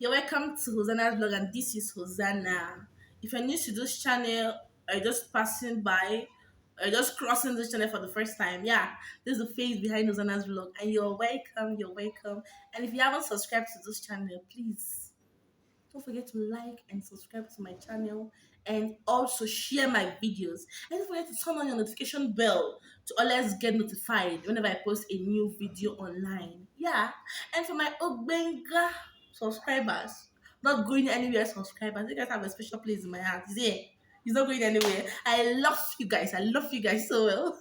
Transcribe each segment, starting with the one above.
You're welcome to Hosanna's vlog, and this is Hosanna. If you're new to this channel, or you're just passing by, or you're just crossing this channel for the first time, yeah, this is the face behind Hosanna's vlog, and you're welcome. You're welcome. And if you haven't subscribed to this channel, please don't forget to like and subscribe to my channel, and also share my videos. And don't forget to turn on your notification bell to always get notified whenever I post a new video online. Yeah. And for my Ogbenga subscribers, not going anywhere subscribers, you guys have a special place in my heart. Yeah. He's not going anywhere. I love you guys. I love you guys so well.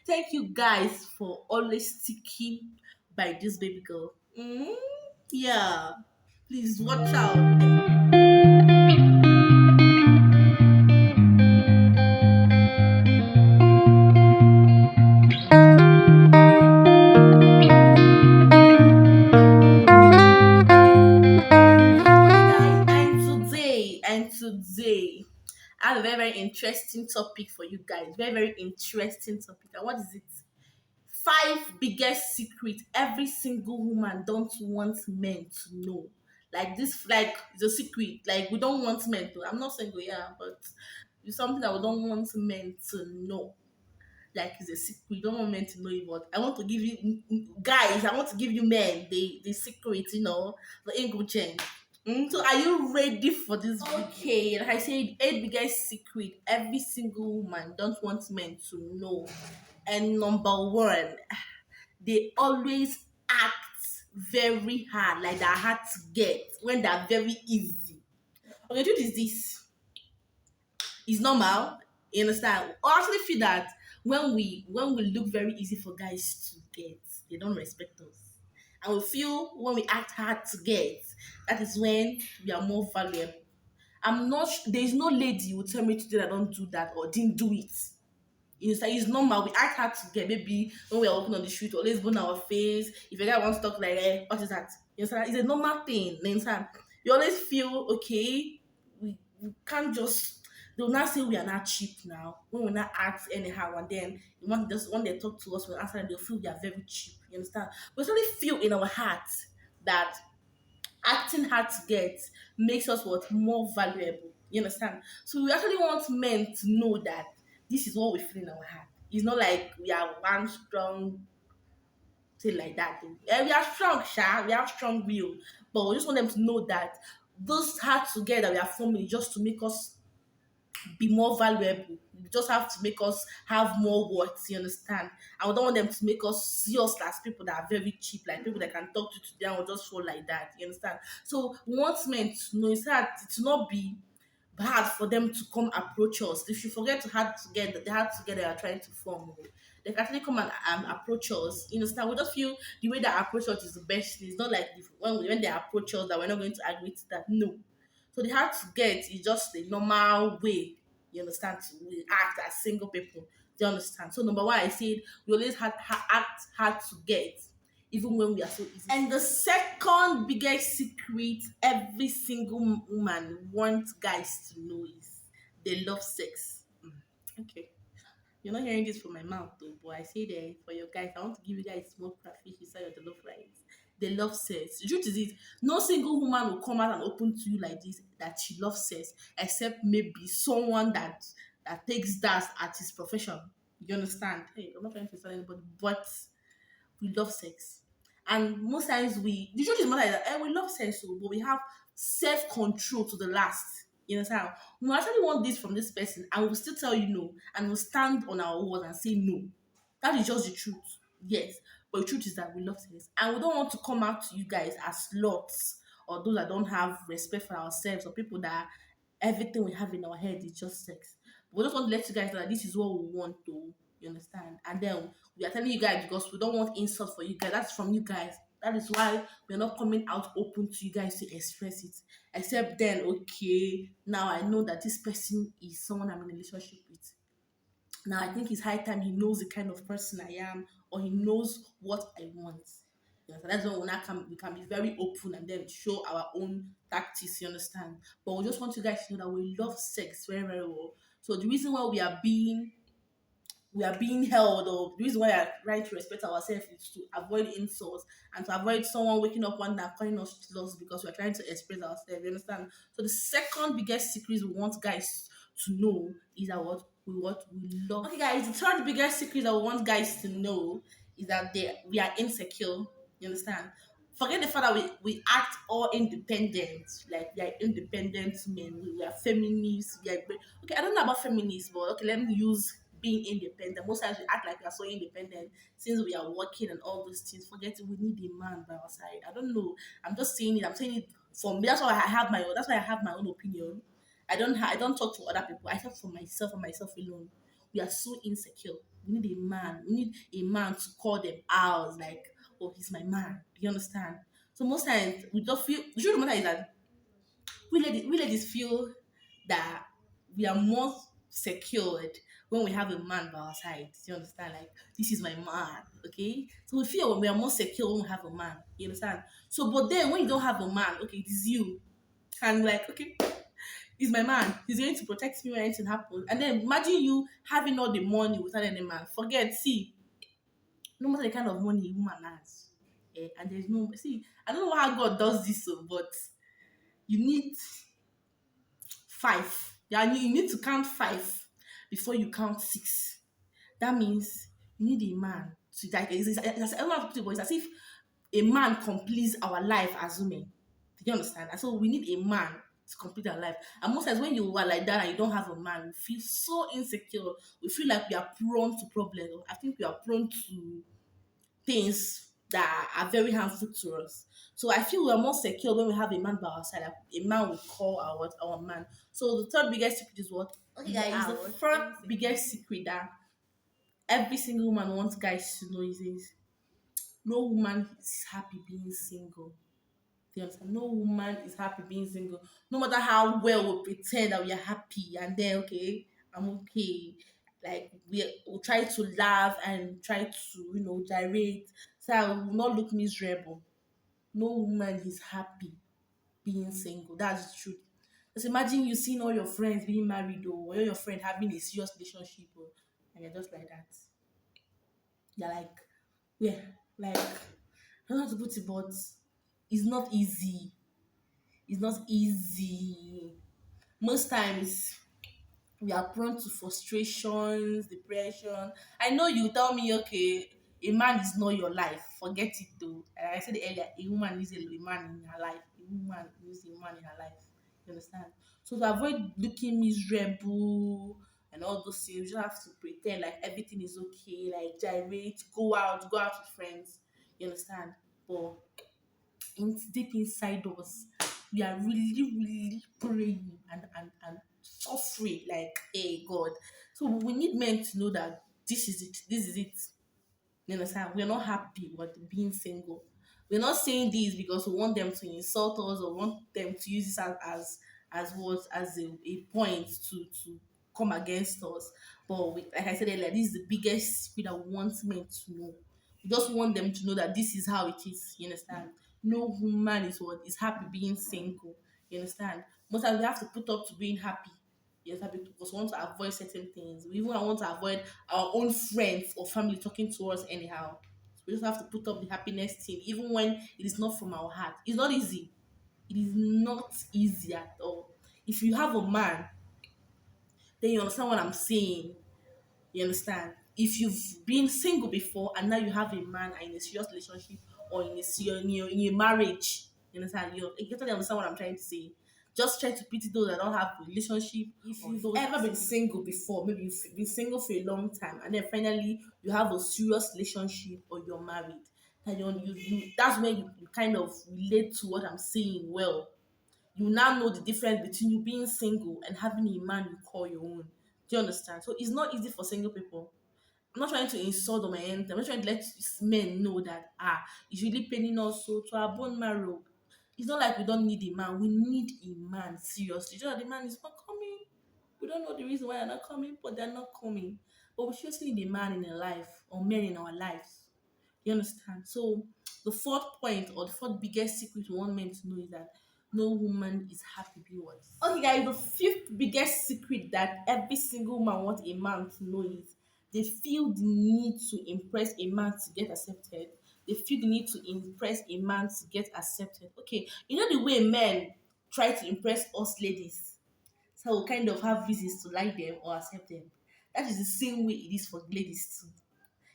Thank you guys for always sticking by this baby girl. Yeah. Please watch out. Okay, guys, and today, I have a very, very interesting topic for you guys. Very, very interesting topic. And what is it? Five biggest secrets every single woman don't want men to know. Like this, like it's a secret. Like we don't want men to. I'm not single, yeah, but it's something that we don't want men to know. Like it's a secret. We don't want men to know it, but I want to give you guys. I want to give you men the secret. The English chain. So are you ready for this video? Okay, like I said, eight biggest secret every single woman don't want men to know. And number one, they always act very hard, like they're hard to get when they're very easy. Okay, truth is this. It's normal. You understand? I actually feel that when we look very easy for guys to get, they don't respect us. And we feel when we act hard to get, that is when we are more valuable. There's no lady who will tell me today that I don't do that or didn't do it. It's normal. We act hard to get. Maybe when we are walking on the street, always burn our face. If a guy wants to talk like, what is that? You understand? It's a normal thing. You understand? We always feel okay. We can't just. They'll not say we are not cheap now. When we not act anyhow, and then when they talk to us, we answer, they'll feel we are very cheap. You understand? We only feel in our hearts that acting hard to get makes us what more valuable. You understand? So we actually want men to know that this is what we feel in our heart. It's not like we are one strong thing like that. We are strong, Sha. We have strong will, but we just want them to know that those hard to get that we are forming is just to make us be more valuable. You just have to make us have more worth, you understand? And we don't want them to make us see us as people that are very cheap, like people that can talk to today and will just fall like that, you understand? So we want men to know is that it will not be hard for them to come approach us. If you forget to hard to get the hard to get that are trying to form, they can actually come and approach us. You understand? We just feel the way they approach us is the best. It's not like when they approach us that we're not going to agree to that. No. So the hard to get is just the normal way, you understand, to we act as single people. Do you understand? So number one, I said we always act hard to get, even when we are so easy. And the second biggest secret every single woman wants guys to know is they love sex. Okay. You're not hearing this from my mouth though, but I say that for your guys, I want to give you guys smoked crayfish inside your jollof rice. They love sex. The truth is it, no single woman will come out and open to you like this that she loves sex, except maybe someone that takes that as his profession. You understand? Hey, I'm not trying to insult anybody, but we love sex. And most times the truth is more like that, we love sex, but we have self-control to the last. You understand? We actually want this from this person, and we'll still tell you no, and we'll stand on our word and say no. That is just the truth. Yes. But the truth is that we love sex. And we don't want to come out to you guys as sluts or those that don't have respect for ourselves or people that everything we have in our head is just sex. We just want to let you guys know that this is what we want to, you understand? And then we are telling you guys because we don't want insult for you guys. That's from you guys. That is why we're not coming out open to you guys to express it. Except then, okay, now I know that this person is someone I'm in a relationship with. Now I think it's high time he knows the kind of person I am, or he knows what I want. So that's when we can be very open and then show our own tactics, you understand? But we just want you guys to know that we love sex very, very well. So the reason why we are being we are being held, or the reason why we are trying to respect ourselves is to avoid insults and to avoid someone waking up one day and calling us lost because we are trying to express ourselves. You understand? So the second biggest secret we want guys to know is that what we love. Okay, guys, the third biggest secret that we want guys to know is that we are insecure. You understand? Forget the fact that we act all independent, like we are independent men, we are feminists, okay, I don't know about feminists, but okay, let me use being independent. Most times we act like we are so independent since we are working and all those things. Forget it, we need a man by our side. I don't know. I'm just saying it. I'm saying it for me. That's why I have my own opinion. I don't talk to other people. I talk for myself and myself alone. We are so insecure. We need a man. We need a man to call them out. Like, oh, he's my man. Do you understand? So most times we just feel. The truth of the matter is that we ladies feel that we are more secured when we have a man by our side. Do you understand? Like, this is my man. Okay. So we feel we are more secure when we have a man. You understand? So, but then when you don't have a man, okay, it is you. And like, okay, he's my man. He's going to protect me when anything happens. And then imagine you having all the money without any man. Forget, see, no matter the kind of money a woman has, and there's no, see, I don't know how God does this, so, but you need five. Yeah, you need to count five before you count six. That means you need a man to like. It's a lot of people. It's as if a man completes our life as women. Do you understand? And so we need a man to complete our life. And most times when you are like that and you don't have a man, we feel so insecure. We feel like we are prone to problems. I think we are prone to things that are very harmful to us. So I feel we are more secure when we have a man by our side. Like a man will call our man. So the third biggest secret is what? Okay, guys, the fourth biggest secret that every single woman wants guys to know is this: no woman is happy being single. Do you understand? No woman is happy being single. No matter how well we pretend that we are happy and then okay, I'm okay. Like we'll try to laugh and try to, gyrate. So I will not look miserable. No woman is happy being single. That's the truth. Just imagine you seeing all your friends being married or your friend having a serious relationship and you're just like that. You're like, yeah, like I don't know how to put it, but it's not easy. It's not easy. Most times we are prone to frustrations, depression. I know you tell me, okay, a man is not your life. Forget it though. I said earlier, a woman needs a man in her life. A woman needs a man in her life. You understand? So to avoid looking miserable and all those things, you just have to pretend like everything is okay, like gyrate, go out with friends. You understand? But deep inside us, we are really, really praying and suffering like, hey God. So we need men to know that this is it. This is it. You understand? We're not happy with being single. We're not saying this because we want them to insult us or want them to use this as a point to come against us. But like I said earlier, this is the biggest secret that we want men to know. We just want them to know that this is how it is. You understand? No woman is happy being single. You understand? Most times we have to put up to being happy. You understand? Because we want to avoid certain things. We even want to avoid our own friends or family talking to us anyhow. So we just have to put up the happiness thing, even when it is not from our heart. It's not easy. It is not easy at all. If you have a man, then you understand what I'm saying. You understand? If you've been single before and now you have a man and in a serious relationship or in a marriage, you understand? You totally understand what I'm trying to say. Just try to pity those that don't have a relationship. If you've ever been single before, maybe you've been single for a long time and then finally you have a serious relationship or you're married, and that's when you kind of relate to what I'm saying well. You now know the difference between you being single and having a man you call your own. Do you understand? So it's not easy for single people. I'm not trying to insult them or anything. I'm not trying to let men know that it's really paining us so to our bone marrow. It's not like we don't need a man. We need a man seriously. Just that the man is not coming. We don't know the reason why they're not coming, but they're not coming. But we seriously need a man in our life or men in our lives. You understand? So the fourth point or the fourth biggest secret we want men to know is that no woman is happy being what. Okay, guys, the fifth biggest secret that every single man wants a man to know is They feel the need to impress a man to get accepted. They feel the need to impress a man to get accepted. Okay, you know the way men try to impress us ladies, so we kind of have reasons to like them or accept them. That is the same way it is for ladies too.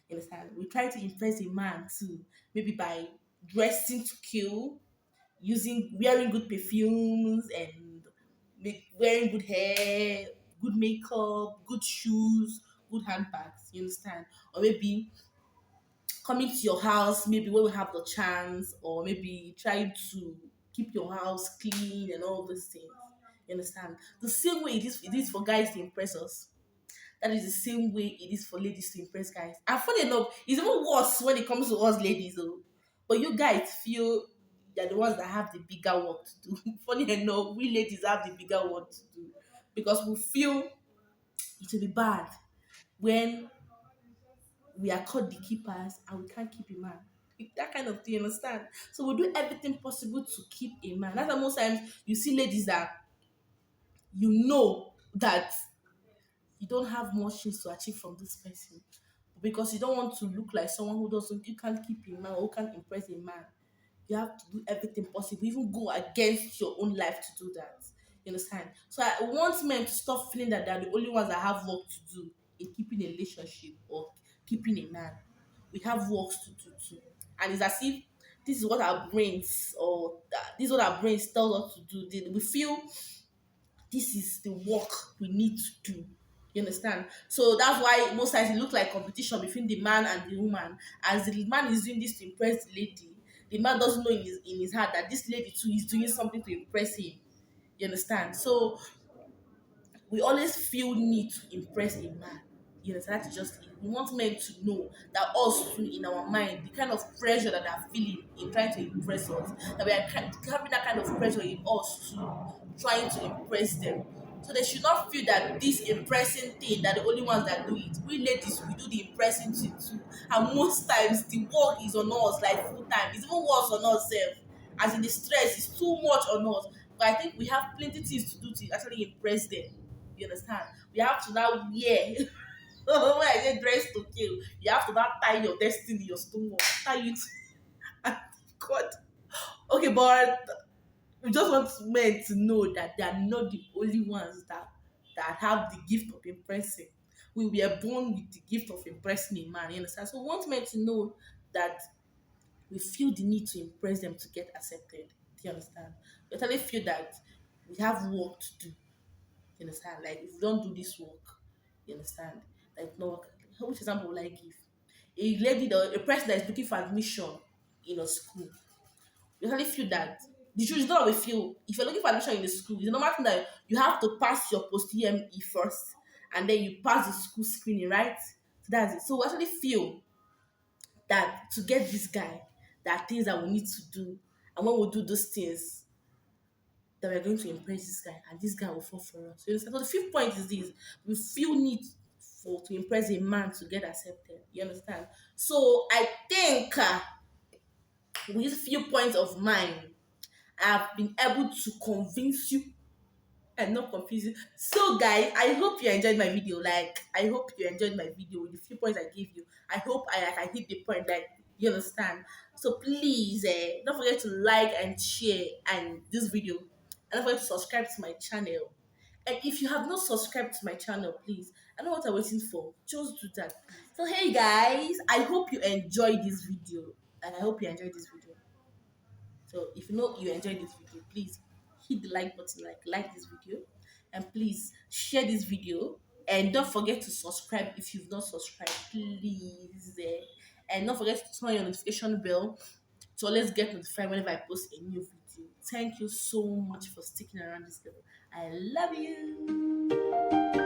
You understand? We try to impress a man too, maybe by dressing to kill, using wearing good perfumes and wearing good hair, good makeup, good shoes, good handbags. You understand? Or maybe coming to your house, maybe when we have the chance, or maybe trying to keep your house clean and all those things. You understand? The same way it is for guys to impress us. That is the same way it is for ladies to impress guys. And funny enough, it's even worse when it comes to us ladies, though. But you guys feel you're the ones that have the bigger work to do. Funny enough, we ladies have the bigger work to do because we feel it will be bad when we are called the keepers and we can't keep a man. That kind of thing, you understand? So we do everything possible to keep a man. That's why most times you see ladies that you know that you don't have much things to achieve from this person because you don't want to look like someone who doesn't, you can't keep a man or who can't impress a man. You have to do everything possible, even go against your own life to do that. You understand? So I want men to stop feeling that they're the only ones that have work to do in keeping a relationship or keeping a man. We have works to do too. And it's as if this is what our brains or this is what our brains tell us to do. We feel this is the work we need to do. You understand? So that's why most times it looks like competition between the man and the woman. As the man is doing this to impress the lady, the man doesn't know in his heart that this lady too is doing something to impress him. You understand? So we always feel need to impress a man. You understand? That's just it. We want men to know that us too in our mind, the kind of pressure that they're feeling in trying to impress us, that we are having that kind of pressure in us too, trying to impress them. So they should not feel that this impressing thing that the only ones that do it. We ladies we do the impressing thing too. And most times the work is on us like full time. It's even worse on us self. As in the stress is too much on us. But I think we have plenty things to do to actually impress them. You understand? We have to now wear. When I say dress to kill, you have to now tie your destiny, your stomach, tie it. God. Okay, but we just want men to know that they are not the only ones that have the gift of impressing. We were born with the gift of impressing a man. You understand? So we want men to know that we feel the need to impress them to get accepted. Do you understand? We totally feel that we have work to do. You understand? Like if we don't do this work, you understand? Like no work. Which example will I give? A person that is looking for admission in a school. You really feel that the truth is not how we feel. If you're looking for admission in the school, it's no matter that you have to pass your post EME first and then you pass the school screening, right? So that's it. So we actually feel that to get this guy, there are things that we need to do. And when we do those things, that we're going to impress this guy and this guy will fall for us. You understand? So the fifth point is this: we feel need for to impress a man to get accepted. You understand? So I think with these few points of mine, I've been able to convince you and not confuse you. So guys, I hope you enjoyed my video. Like I hope you enjoyed my video with the few points I gave you. I hope I hit the point that you understand. So please don't forget to like and share and this video. And don't forget to subscribe to my channel. And if you have not subscribed to my channel, please, I know what I'm waiting for. Just do that. So hey guys, I hope you enjoyed this video. And I hope you enjoyed this video. So if you know you enjoyed this video, please hit the like button, like this video, and please share this video. And don't forget to subscribe if you've not subscribed, please. And don't forget to turn on your notification bell to always get notified whenever I post a new video. Thank you so much for sticking around this video. I love you.